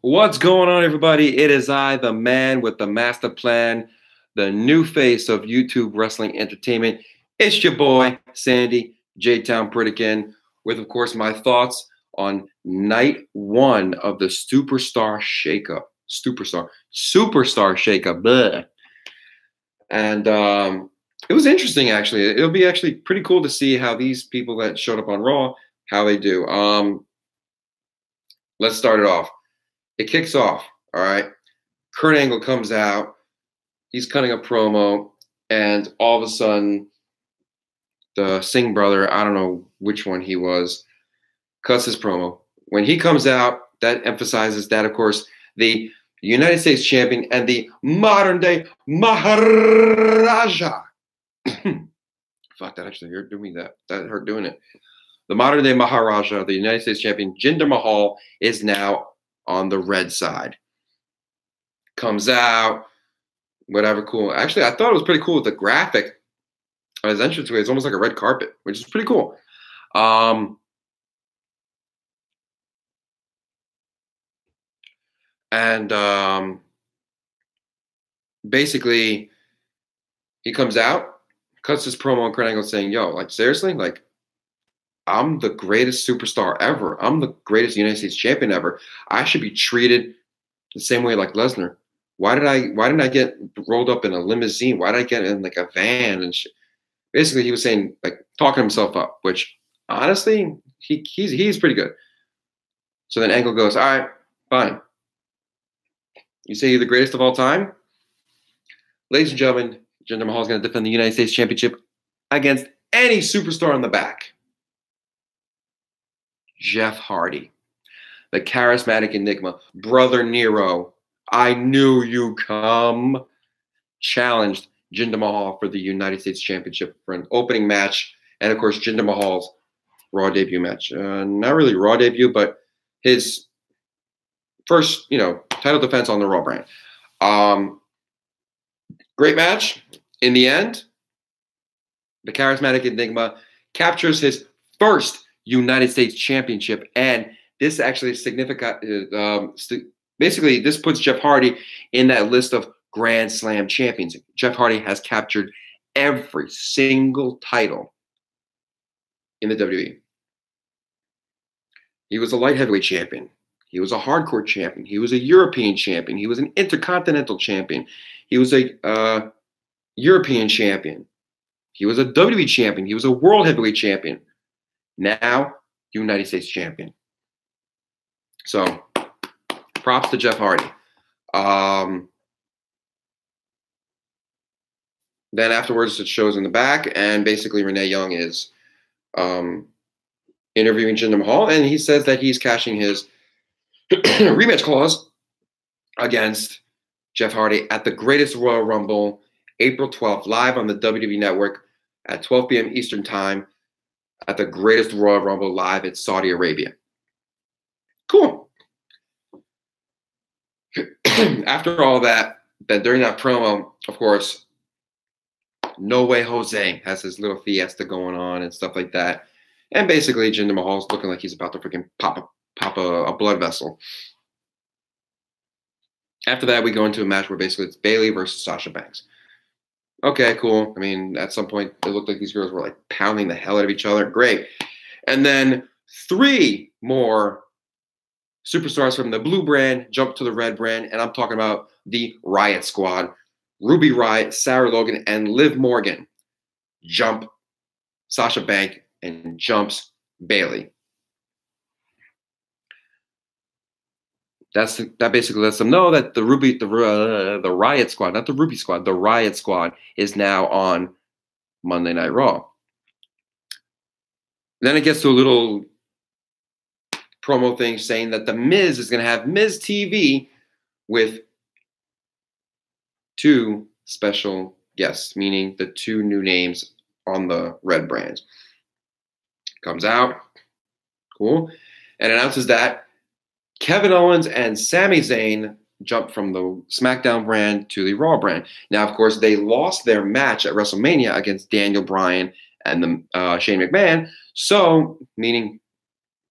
What's going on, everybody? It is I, the man with the master plan, the new face of YouTube wrestling entertainment. It's your boy, Sandy, J-Town Pritikin, with, of course, my thoughts on night one of the Superstar Shakeup. Superstar Shakeup. Bleh. And it was interesting, actually. It'll be actually pretty cool to see how these people that showed up on Raw, how they do. Let's start it off. It kicks off, all right? Kurt Angle comes out. He's cutting a promo, and all of a sudden, the Singh brother, I don't know which one he was, cuts his promo. When he comes out, that emphasizes that, of course, the United States champion and the modern-day Maharaja. Fuck, that actually hurt doing that. That hurt doing it. The modern-day Maharaja, the United States champion, Jinder Mahal, is now on the red side. Comes out, whatever, cool. Actually, I thought it was pretty cool with the graphic on his entranceway. It's almost like a red carpet, which is pretty cool. Basically, he comes out, cuts his promo on Kurt Angle saying, yo, like, seriously? Like, I'm the greatest superstar ever. I'm the greatest United States champion ever. I should be treated the same way like Lesnar. Why didn't I get rolled up in a limousine? Why did I get in like a van and shit? Basically, he was saying, like, talking himself up, which honestly, he's pretty good. So then Angle goes, all right, fine. You say you're the greatest of all time? Ladies and gentlemen, Jinder Mahal is going to defend the United States Championship against any superstar in the back. Jeff Hardy, the charismatic enigma, Brother Nero, I knew you come, challenged Jinder Mahal for the United States Championship for an opening match, and of course Jinder Mahal's Raw debut match. Not really Raw debut, but his first, title defense on the Raw brand. Great match. In the end, the charismatic enigma captures his first United States Championship, and this actually is significant. Basically, this puts Jeff Hardy in that list of Grand Slam champions. Jeff Hardy has captured every single title in the WWE. He was a light heavyweight champion. He was a hardcore champion. He was a European champion. He was an intercontinental champion. He was a European champion. He was a WWE champion. He was a world heavyweight champion. Now, United States champion. So, props to Jeff Hardy. Then afterwards, it shows in the back, and basically Renee Young is interviewing Jinder Mahal, and he says that he's cashing his rematch clause against Jeff Hardy at the Greatest Royal Rumble, April 12th, live on the WWE Network at 12 p.m. Eastern Time at the Greatest Royal Rumble live in Saudi Arabia. Cool. After all that, then during that promo, of course, No Way Jose has his little fiesta going on and stuff like that. And basically, Jinder Mahal's looking like he's about to freaking pop a blood vessel. After that, we go into a match where basically it's Bayley versus Sasha Banks. Okay, cool. I mean, at some point, it looked like these girls were like pounding the hell out of each other. Great. And then 3 more superstars from the blue brand jump to the red brand. And I'm talking about the Riot Squad. Ruby Riott, Sarah Logan, and Liv Morgan jump Sasha Banks and jumps Bayley. That basically lets them know that the Riot Squad, not the Ruby Squad, the Riot Squad is now on Monday Night Raw. Then it gets to a little promo thing saying that The Miz is going to have Miz TV with 2 special guests, meaning the 2 new names on the red brand. Comes out, cool, and announces that Kevin Owens and Sami Zayn jumped from the SmackDown brand to the Raw brand. Now, of course, they lost their match at WrestleMania against Daniel Bryan and Shane McMahon, so meaning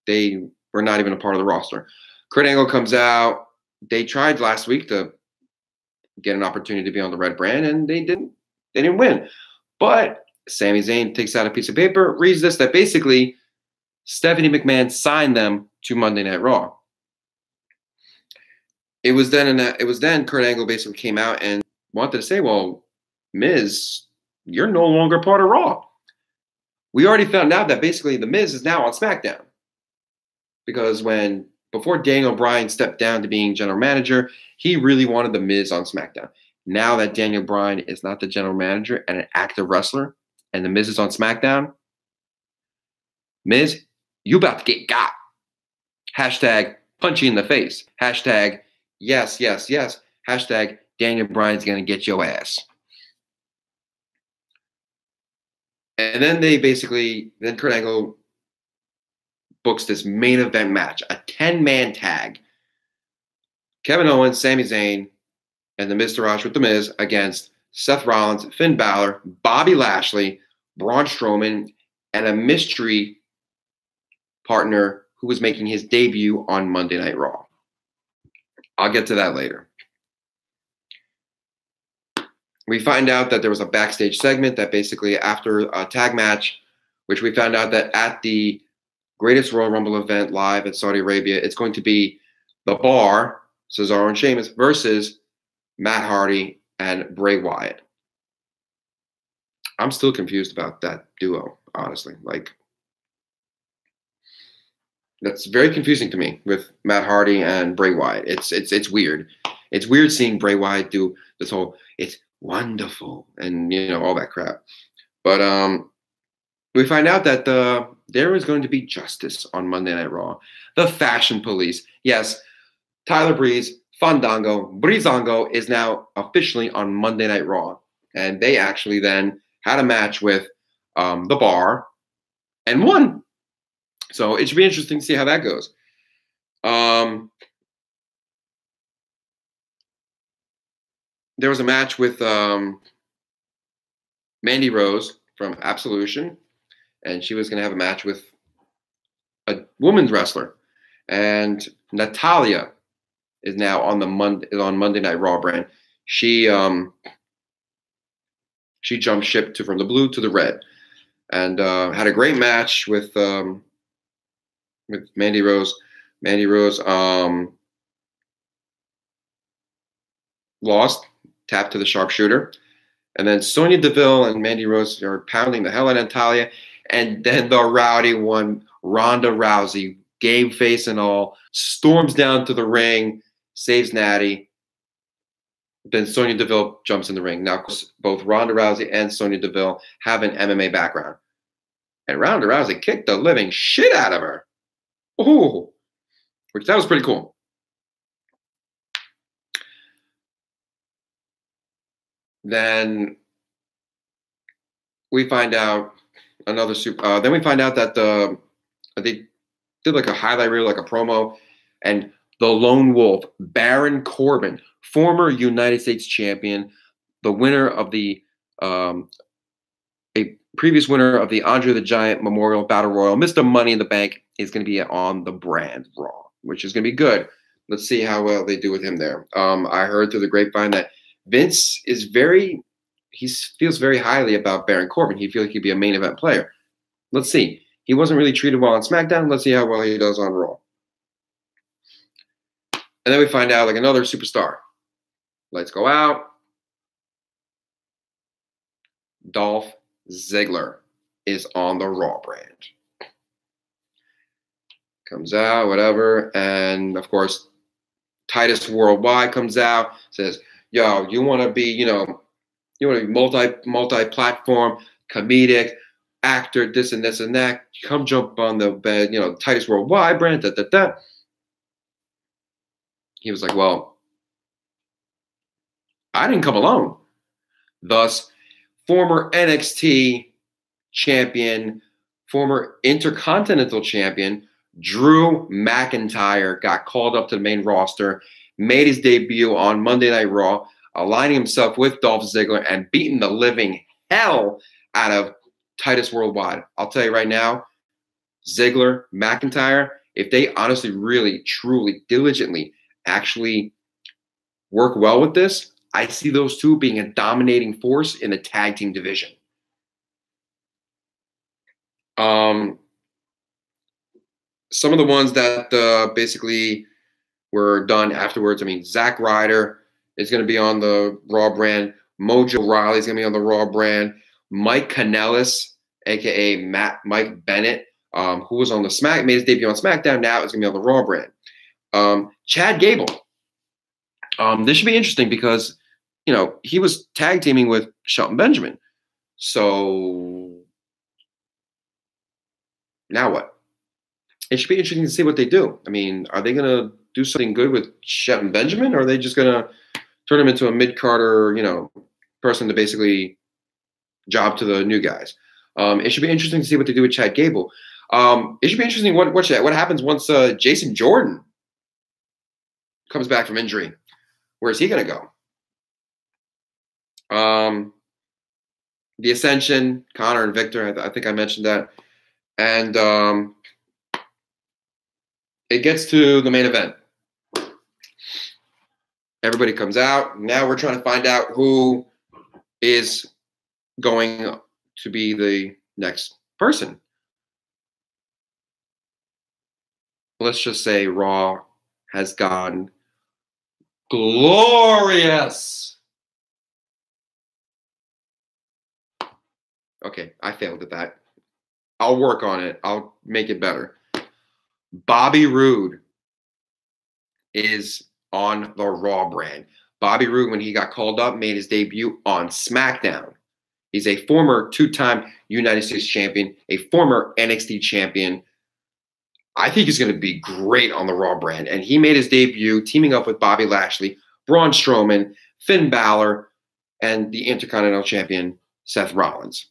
they were not even a part of the roster. Kurt Angle comes out, they tried last week to get an opportunity to be on the red brand, and they didn't win. But Sami Zayn takes out a piece of paper, reads this, that basically Stephanie McMahon signed them to Monday Night Raw. It was then Kurt Angle basically came out and wanted to say, well, Miz, you're no longer part of Raw. We already found out that basically the Miz is now on SmackDown. Because before Daniel Bryan stepped down to being general manager, he really wanted the Miz on SmackDown. Now that Daniel Bryan is not the general manager and an active wrestler, and the Miz is on SmackDown, Miz, you about to get got. Hashtag punch you in the face. Hashtag yes, yes, yes. Hashtag Daniel Bryan's going to get your ass. And then then Kurt Angle books this main event match, a 10-man tag. Kevin Owens, Sami Zayn, and the Miztourage with the Miz against Seth Rollins, Finn Balor, Bobby Lashley, Braun Strowman, and a mystery partner who was making his debut on Monday Night Raw. I'll get to that later. We find out that there was a backstage segment that basically after a tag match, which we found out that at the Greatest Royal Rumble event live in Saudi Arabia, it's going to be The Bar, Cesaro and Sheamus, versus Matt Hardy and Bray Wyatt. I'm still confused about that duo, honestly. That's very confusing to me with Matt Hardy and Bray Wyatt. It's weird. It's weird seeing Bray Wyatt do this whole "it's wonderful" and all that crap. But we find out that there is going to be justice on Monday Night Raw. The Fashion Police, yes, Tyler Breeze, Fandango, Breezango is now officially on Monday Night Raw, and they actually then had a match with The Bar and won. So it should be interesting to see how that goes. There was a match with Mandy Rose from Absolution, and she was going to have a match with a women's wrestler. And Natalya is now on Monday Night Raw brand. She jumped ship from the blue to the red, and had a great match with Mandy Rose. Mandy Rose lost, tapped to the sharpshooter. And then Sonya Deville and Mandy Rose are pounding the hell out of Natalya. And then the rowdy one, Ronda Rousey, game face and all, storms down to the ring, saves Natty. Then Sonya Deville jumps in the ring. Now, both Ronda Rousey and Sonya Deville have an MMA background. And Ronda Rousey kicked the living shit out of her. Ooh, which that was pretty cool. Then we find out then we find out that they did like a highlight reel, like a promo, and the Lone Wolf, Baron Corbin, former United States champion, the winner of a previous winner of the Andre the Giant Memorial Battle Royal, Mr. Money in the Bank, is going to be on the brand Raw, which is going to be good. Let's see how well they do with him there. I heard through the grapevine that Vince is he feels very highly about Baron Corbin. He feels like he'd be a main event player. Let's see. He wasn't really treated well on SmackDown. Let's see how well he does on Raw. And then we find out like another superstar. Lights go out. Dolph Ziggler is on the Raw brand. Comes out, whatever. And of course, Titus Worldwide comes out, says, yo, you want to be, multi-platform, comedic, actor, this and this and that. Come jump on the bed, Titus Worldwide brand, He was like, well, I didn't come alone. Thus, former NXT champion, former Intercontinental champion, Drew McIntyre got called up to the main roster, made his debut on Monday Night Raw, aligning himself with Dolph Ziggler and beating the living hell out of Titus Worldwide. I'll tell you right now, Ziggler, McIntyre, if they honestly, really, truly, diligently actually work well with this, I see those two being a dominating force in the tag team division. Some of the ones that basically were done afterwards. I mean, Zack Ryder is going to be on the Raw brand. Mojo Rawley is going to be on the Raw brand. Mike Kanellis, aka Mike Bennett, who was on the made his debut on SmackDown. Now is going to be on the Raw brand. Chad Gable. This should be interesting because, you know, he was tag teaming with Shelton Benjamin. So now what? It should be interesting to see what they do. I mean, are they going to do something good with Shelton Benjamin, or are they just going to turn him into a mid-carder, you know, person to basically job to the new guys? It should be interesting to see what they do with Chad Gable. It should be interesting what happens once Jason Jordan comes back from injury. Where's he going to go? The Ascension, Connor and Victor, I think I mentioned that. And it gets to the main event. Everybody comes out. Now we're trying to find out who is going to be the next person. Let's just say Raw has gone glorious. Okay, I failed at that. I'll work on it. I'll make it better. Bobby Roode is on the Raw brand. Bobby Roode, when he got called up, made his debut on SmackDown. He's a former two-time United States champion, a former NXT champion. I think he's going to be great on the Raw brand. And he made his debut teaming up with Bobby Lashley, Braun Strowman, Finn Balor, and the Intercontinental Champion, Seth Rollins.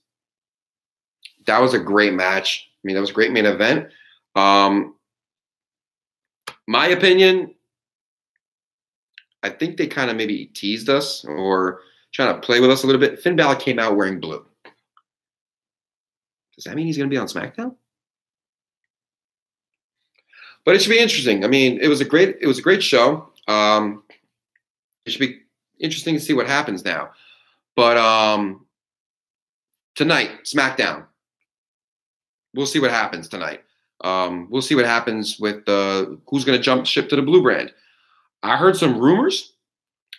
That was a great match. I mean, that was a great main event. My opinion, I think they kind of maybe teased us or trying to play with us a little bit. Finn Balor came out wearing blue. Does that mean he's going to be on SmackDown? But it should be interesting. I mean, it was a great show. It should be interesting to see what happens now. But tonight, SmackDown. We'll see what happens tonight. We'll see what happens with who's going to jump ship to the blue brand. I heard some rumors.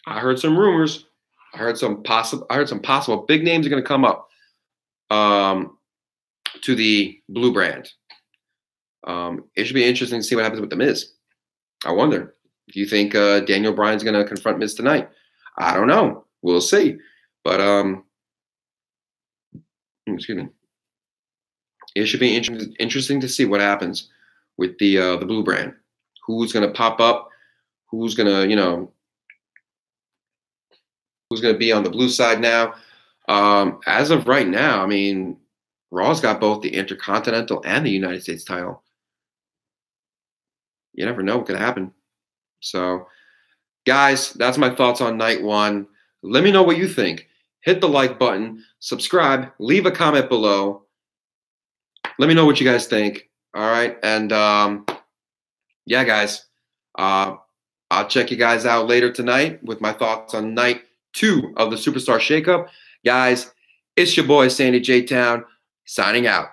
I heard some possible big names are going to come up to the blue brand. It should be interesting to see what happens with The Miz. I wonder. Do you think Daniel Bryan's going to confront Miz tonight? I don't know. We'll see. But excuse me. It should be interesting to see what happens with the blue brand. Who's going to pop up? Who's going to, you know, who's going to be on the blue side now? As of right now, I mean, Raw's got both the Intercontinental and the United States title. You never know what could happen. So, guys, that's my thoughts on night one. Let me know what you think. Hit the like button, subscribe, leave a comment below. Let me know what you guys think. All right. And yeah, guys, I'll check you guys out later tonight with my thoughts on night 2 of the Superstar Shakeup. Guys, it's your boy, Sandy J Town, signing out.